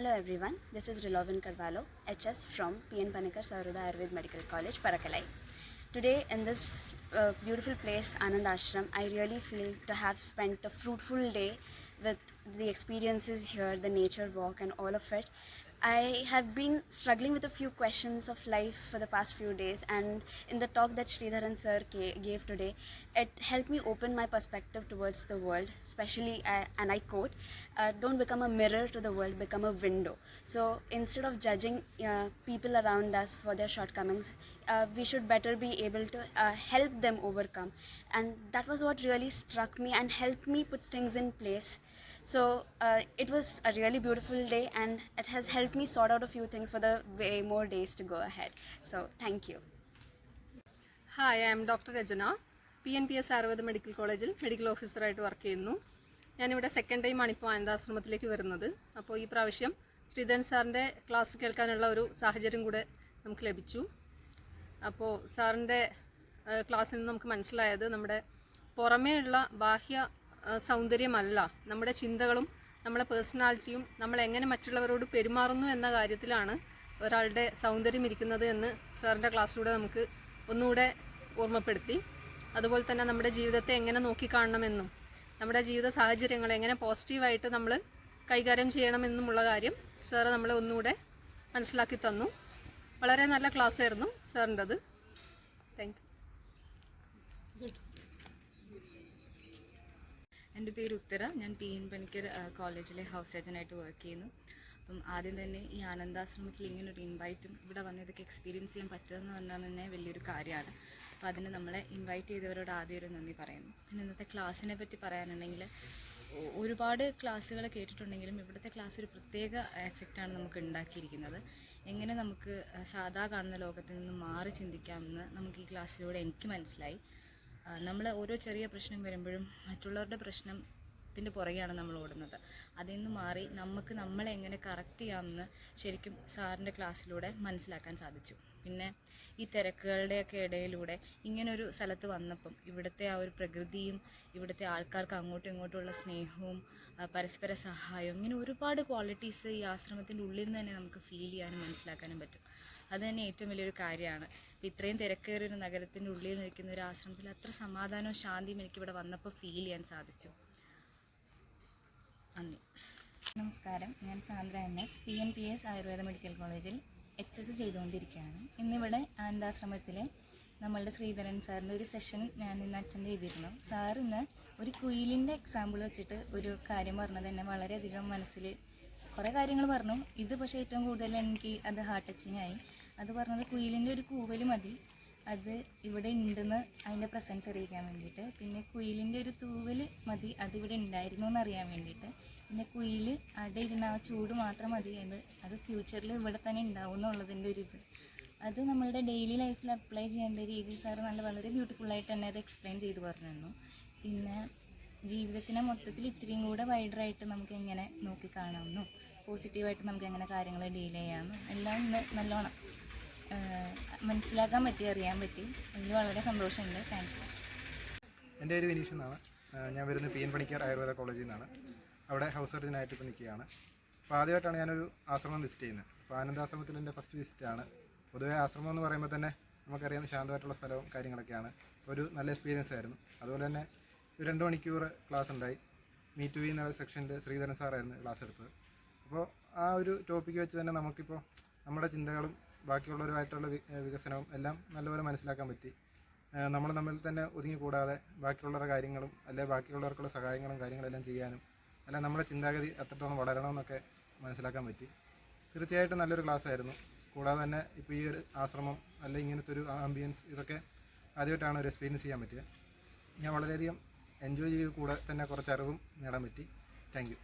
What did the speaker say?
Hello everyone, this is Rilovin Carvalho, HS from PN Panikkar Saurudha Ayurved Medical College, Parakalai. Today in this beautiful place, Anand Ashram, I really feel to have spent a fruitful day with the experiences here, the nature walk and all of it. I have been struggling with a few questions of life for the past few days, and in the talk that Sridharan sir gave today, it helped me open my perspective towards the world, especially, and I quote, don't become a mirror to the world, become a window. So instead of judging people around us for their shortcomings, we should better be able to help them overcome. And that was what really struck me and helped me put things in place. So it was a really beautiful day, and it has helped me sort out a few things for the way more days to go ahead. So thank you. Hi, I am Dr. Rajana, PNPS Ayurveda Medical College medical ഓഫീസറായിട്ട് work ചെയ്യുന്നു. ഞാനിവിടെ second ടൈമാണ് ഇപ്പോൾ ആനന്ദാശ്രമത്തിലേക്ക് വരുന്നത്. അപ്പോൾ ഈ പ്രാവശ്യം ശ്രീധരൻ സാറിൻ്റെ ക്ലാസ് കേൾക്കാനുള്ള ഒരു സാഹചര്യം കൂടെ നമുക്ക് ലഭിച്ചു. അപ്പോൾ സാറിൻ്റെ ക്ലാസ്സിൽ നിന്ന് നമുക്ക് മനസ്സിലായത് നമ്മുടെ പുറമേയുള്ള ബാഹ്യ സൗന്ദര്യമല്ല, നമ്മുടെ ചിന്തകളും നമ്മുടെ പേഴ്സണാലിറ്റിയും നമ്മൾ എങ്ങനെ മറ്റുള്ളവരോട് പെരുമാറുന്നു എന്ന കാര്യത്തിലാണ് ഒരാളുടെ സൗന്ദര്യം ഇരിക്കുന്നത് എന്ന് സാറിൻ്റെ ക്ലാസ്സിലൂടെ നമുക്ക് ഒന്നുകൂടെ ഓർമ്മപ്പെടുത്തി. അതുപോലെ തന്നെ നമ്മുടെ ജീവിതത്തെ എങ്ങനെ നോക്കിക്കാണണമെന്നും നമ്മുടെ ജീവിത സാഹചര്യങ്ങളെ എങ്ങനെ പോസിറ്റീവായിട്ട് നമ്മൾ കൈകാര്യം ചെയ്യണമെന്നുമുള്ള കാര്യം സാറ് നമ്മളെ ഒന്നുകൂടെ മനസ്സിലാക്കി തന്നു. വളരെ നല്ല ക്ലാസ് ആയിരുന്നു സാറിൻ്റെത്. Thank you. എൻ്റെ പേര് ഉത്തര. ഞാൻ PN പണിക്കർ കോളേജിലെ ഹൗസ് സർജനായിട്ട് വർക്ക് ചെയ്യുന്നു. അപ്പം ആദ്യം തന്നെ ഈ ആനന്ദാശ്രമത്തിൽ ഇങ്ങനൊരു ഇൻവൈറ്റും ഇവിടെ വന്ന് ഇതൊക്കെ എക്സ്പീരിയൻസ് ചെയ്യാൻ പറ്റുമെന്ന് പറഞ്ഞാൽ തന്നെ വലിയൊരു കാര്യമാണ്. അപ്പോൾ അതിന് നമ്മളെ ഇൻവൈറ്റ് ചെയ്തവരോട് ആദ്യം ഒരു നന്ദി പറയുന്നു. പിന്നെ ഇന്നത്തെ ക്ലാസ്സിനെ പറ്റി പറയാനുണ്ടെങ്കിൽ ഒരുപാട് ക്ലാസ്സുകൾ കേട്ടിട്ടുണ്ടെങ്കിലും ഇവിടുത്തെ ക്ലാസ് ഒരു പ്രത്യേക എഫക്റ്റാണ് നമുക്ക് ഉണ്ടാക്കിയിരിക്കുന്നത്. എങ്ങനെ നമുക്ക് സാധാ കാണുന്ന ലോകത്തിൽ നിന്ന് മാറി ചിന്തിക്കാമെന്ന് നമുക്ക് ഈ ക്ലാസ്സിലൂടെ എനിക്ക് മനസ്സിലായി. നമ്മൾ ഓരോ ചെറിയ പ്രശ്നം വരുമ്പോഴും മറ്റുള്ളവരുടെ പ്രശ്നത്തിൻ്റെ പുറകെയാണ് നമ്മൾ ഓടുന്നത്. അതിൽ നിന്ന് മാറി നമുക്ക് നമ്മളെ എങ്ങനെ കറക്റ്റ് ചെയ്യാമെന്ന് ശരിക്കും സാറിൻ്റെ ക്ലാസ്സിലൂടെ മനസ്സിലാക്കാൻ സാധിച്ചു. പിന്നെ ഈ തിരക്കുകളുടെയൊക്കെ ഇടയിലൂടെ ഇങ്ങനൊരു സ്ഥലത്ത് വന്നപ്പം ഇവിടുത്തെ ആ ഒരു പ്രകൃതിയും ഇവിടുത്തെ ആൾക്കാർക്ക് അങ്ങോട്ടും ഇങ്ങോട്ടുമുള്ള സ്നേഹവും പരസ്പര സഹായവും ഇങ്ങനെ ഒരുപാട് ക്വാളിറ്റീസ് ഈ ആശ്രമത്തിൻ്റെ ഉള്ളിൽ നിന്ന് തന്നെ നമുക്ക് ഫീൽ ചെയ്യാനും മനസ്സിലാക്കാനും പറ്റും. അത് തന്നെ ഏറ്റവും വലിയൊരു കാര്യമാണ്. ഇപ്പോൾ ഇത്രയും തിരക്കേറിയ ഒരു നഗരത്തിൻ്റെ ഉള്ളിൽ നിൽക്കുന്ന ഒരു ആശ്രമത്തിൽ അത്ര സമാധാനവും ശാന്തിയും എനിക്കിവിടെ വന്നപ്പോൾ ഫീൽ ചെയ്യാൻ സാധിച്ചു. നന്ദി. നമസ്കാരം, ഞാൻ ചാന്ദ്ര NS PNPS ആയുർവേദ മെഡിക്കൽ കോളേജിൽ HS ചെയ്തുകൊണ്ടിരിക്കുകയാണ്. ഇന്നിവിടെ ആനന്ദാശ്രമത്തിലെ നമ്മളുടെ ശ്രീധരൻ സാറിൻ്റെ ഒരു സെഷൻ ഞാൻ ഇന്ന് അറ്റൻഡ് ചെയ്തിരുന്നു. സാർ ഇന്ന് ഒരു കുയിലിൻ്റെ എക്സാമ്പിൾ വെച്ചിട്ട് ഒരു കാര്യം പറഞ്ഞത് എന്നെ വളരെയധികം മനസ്സിൽ കുറേ കാര്യങ്ങൾ പറഞ്ഞു. ഇത് പക്ഷേ ഏറ്റവും കൂടുതൽ എനിക്ക് അത് ഹാർട്ട് ടച്ചിങ് ആയി. അത് പറഞ്ഞത് കുയിലിൻ്റെ ഒരു കൂവൽ മതി അത് ഇവിടെ ഉണ്ടെന്ന് അതിൻ്റെ പ്രസൻസ് അറിയിക്കാൻ വേണ്ടിയിട്ട്. പിന്നെ കുയിലിൻ്റെ ഒരു തൂവൽ മതി അതിവിടെ ഉണ്ടായിരുന്നു എന്നറിയാൻ വേണ്ടിയിട്ട്. പിന്നെ കുയിൽ അവിടെ ഇരുന്ന ആ ചൂട് മാത്രം മതി അത് ഫ്യൂച്ചറിൽ ഇവിടെ തന്നെ ഉണ്ടാവും എന്നുള്ളതിൻ്റെ ഒരു ഇത് അത് നമ്മളുടെ ഡെയിലി ലൈഫിൽ അപ്ലൈ ചെയ്യേണ്ട രീതി സാർ വളരെ ബ്യൂട്ടിഫുള്ളായിട്ട് തന്നെ അത് എക്സ്പ്ലെയിൻ ചെയ്ത് പറഞ്ഞു. പിന്നെ ജീവിതത്തിനെ മൊത്തത്തിൽ ഇത്രയും കൂടെ വൈഡറായിട്ട് നമുക്ക് എങ്ങനെ നോക്കി കാണാമെന്നും പോസിറ്റീവായിട്ട് നമുക്ക് എങ്ങനെ കാര്യങ്ങൾ ഡീൽ ചെയ്യാമെന്നും എല്ലാം ഇന്ന് നല്ലോണം മനസ്സിലാക്കാൻ പറ്റി, അറിയാൻ പറ്റി. അതിൽ വളരെ സന്തോഷമുണ്ട്. Thank you. എൻ്റെ പേര് വിനീഷ് എന്നാണ്. ഞാൻ വരുന്നത് PN പണിക്കർ ആയുർവേദ കോളേജിൽ നിന്നാണ്. അവിടെ ഹൗസ് സർജനായിട്ട് ഇപ്പോൾ നിൽക്കുകയാണ്. അപ്പോൾ ആദ്യമായിട്ടാണ് ഞാനൊരു ആശ്രമം വിസിറ്റ് ചെയ്യുന്നത്. അപ്പോൾ ആനന്ദാശ്രമത്തിൽ എൻ്റെ ഫസ്റ്റ് വിസിറ്റാണ്. പൊതുവേ ആശ്രമം എന്ന് പറയുമ്പോൾ തന്നെ നമുക്കറിയാം ശാന്തമായിട്ടുള്ള സ്ഥലവും കാര്യങ്ങളൊക്കെയാണ്. ഒരു നല്ല എക്സ്പീരിയൻസ് ആയിരുന്നു. അതുപോലെ തന്നെ ഒരു 2 മണിക്കൂർ ക്ലാസ് ഉണ്ടായി. മീ ടു എന്ന സെക്ഷനിൽ ശ്രീധരൻ സാറായിരുന്നു ക്ലാസ് എടുത്തത്. അപ്പോൾ ആ ഒരു ടോപ്പിക്ക് വെച്ച് തന്നെ നമുക്കിപ്പോൾ നമ്മുടെ ചിന്തകളും ബാക്കിയുള്ളവരുമായിട്ടുള്ള വികസനവും എല്ലാം നല്ലപോലെ മനസ്സിലാക്കാൻ പറ്റി. നമ്മൾ തമ്മിൽ തന്നെ ഒതുങ്ങിക്കൂടാതെ ബാക്കിയുള്ളവരുടെ കാര്യങ്ങളും അല്ലെങ്കിൽ ബാക്കിയുള്ളവർക്കുള്ള സഹായങ്ങളും കാര്യങ്ങളെല്ലാം ചെയ്യാനും അല്ല നമ്മുടെ ചിന്താഗതി എത്രത്തോളം വളരണമെന്നൊക്കെ മനസ്സിലാക്കാൻ പറ്റി. തീർച്ചയായിട്ടും നല്ലൊരു ക്ലാസ് ആയിരുന്നു. കൂടാതെ തന്നെ ഇപ്പോൾ ഈ ഒരു ആശ്രമം അല്ലെങ്കിൽ ഇങ്ങനത്തെ ഒരു ആംബിയൻസ് ഇതൊക്കെ ആദ്യമായിട്ടാണ് ഒരു എക്സ്പീരിയൻസ് ചെയ്യാൻ പറ്റിയത്. ഞാൻ വളരെയധികം എൻജോയ് ചെയ്ത് കൂടെ തന്നെ കുറച്ച് അറിവും നേടാൻ പറ്റി. Thank you.